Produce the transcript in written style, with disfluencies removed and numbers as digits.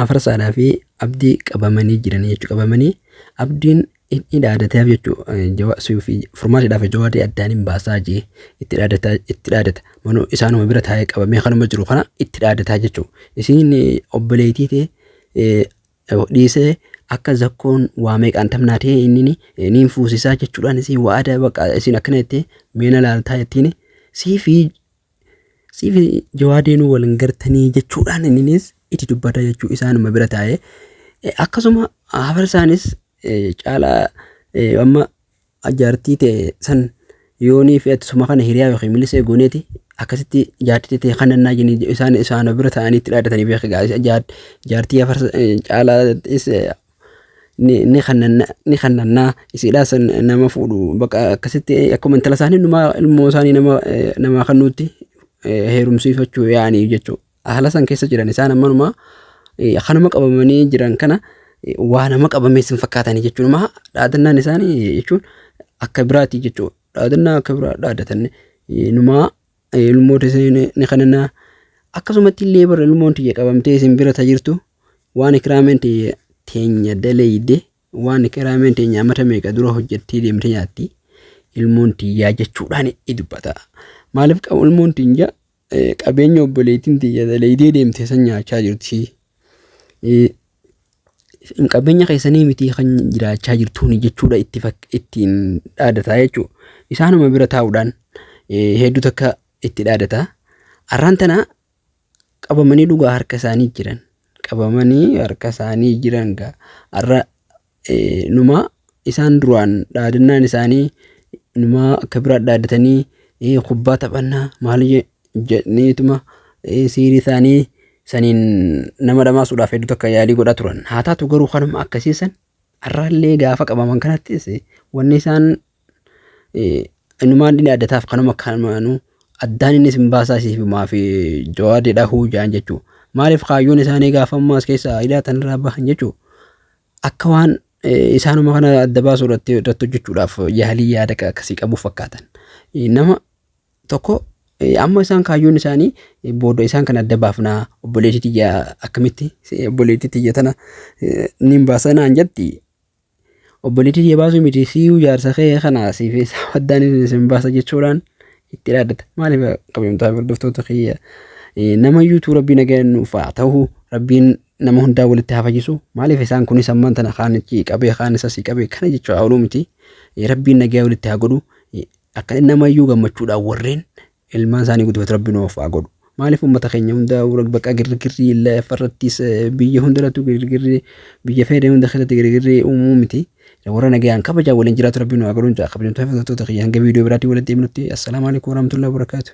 Afarsaadhaa fi abdii qabamanii jiran jechuudha. Qabamanii abdiin hidhaadateef jechuudha. Furmaatiidhaaf jawaadii addaan hin baasaa jee itti dhaadata. Manuu isaanuma bira taa'ee qabamee kanuma jiru kana itti dhaadataa jechuudha. Isiin obboleettii ta'e dhiisee akka zakkoon waa meeqaan tamnaatee inni niin fuusisaa jechuudhaan isin waada baqa isin akkana jettee meena laaltaa jettiin siifi jawaadeen waliin gartanii jechuudhaan innis itti dubbata jechuu isaanuma bira taa'ee akkasuma Afarsaanis caalaa amma ajaartii ta'e san yoonii fi suma kana hiriyaa yookiin milisee gooneeti akkasitti jaartii ta'e kanannaa jenii isaan bira taa'anii itti dhaadatanii beekaa jaartii Afarsa caalaa ni kannannaa isiidhaas nama fuudhu baqa akkasitti akkuma intala isaanii ilmoo isaanii nama kannuutti heerumsiifachuu yaa'anii jechuudha. Haala san keessa jiran isaan ammanuma kanuma qabamanii jiran kana waa nama qabamee sin fakkaatanii jechuudha. Dhaadannaan isaanii jechuun akka biraati jechuudha. Dhaadannaa akka biraa dhaadatan numa ilmoota isaanii ni kannannaa akkasumatti illee bara ilmoon tiyya qabamtee isin bira tajirtu waan ikraameen teenya daleeyde waan ikraameen teenya amata meeqa dura hojjettee deemte nyaatti ilmoon tiyyaa jechuudhaan dubbata. Maaliif ilmoon tiyya qabeenya obboleettiin tiyya daleeydee deemte san nyaachaa jirti. Qabeenya keessanii miti kan jiraachaa jirtuuni jechuudha ittiin dhaadataa jechuudha. Isaanuma bira taa'uudhaan hedduu takka itti dhaadataa. Arraan tana qabamanii dhugaa harka isaanii jiran. Qabamanii harka isaanii jiran arra numa isaan duraan dhaadannaan isaanii numa akka biraa dhaadatanii kubbaa taphannaa maal jedhaniituma siirii isaanii saniin nama dhamaasuudhaaf hedduu takka yaalii godhaa turan. Haa taatu garuu kanuma akkasiisan arraallee gaafa qabaman kanattis wanni isaan numaan dhini addataaf kanuma kanuma addaan inni sin baasaa siifumaa fi jawaadeedhaa huujaan jechuudha. Maaliif kaayyoon isaanii gaafa ammaas keessa ilaatan irraa bahan jechuudha. Akka waan isaanuma kana adda baasuu irratti hojjechuudhaaf yaalii yaada akkasii qabu fakkaatan. Nama tokko amma isaan kaayyoon isaanii booda isaan kan adda baafnaa obboleettii tiyya akkamitti obboleettii tiyya tana niin baasanaan jetti. Obboleettii tiyya baasuu miti siiyuu jaarsa kee kana siif addaan isin baasa jechuudhaan itti dhaadata. Maaliif qabamtaa hordoftoota kiyya nama yuutuu rabbiin nagaa nuuf haa ta'u rabbiin nama hundaa walitti haa fayyisu. Maaliif isaan kunis ammaan tana kaanichi qabee kaanis asii qabee kana jechuudha ooluu miti. Rabbiin nagaa walitti haa godhu akka nama iyyuu gammachuudhaan warreen ilmaan isaanii guddifatu rabbiin nuuf haa godhu. Maaliif uummata keenya hundaa bakka girgirrii lafarrattis biyya hundarrattu girgirrii biyya fedhe hunda keessatti girgirrii uumuu miti. Warra nagaan kabajaa waliin jiraatu rabbiin nu haa godhu. Kabajamtoota kiyya hanga viidiyoo biraatti walitti himnutti. Assalaamu alaikum warahmatullahi wabarakatuh.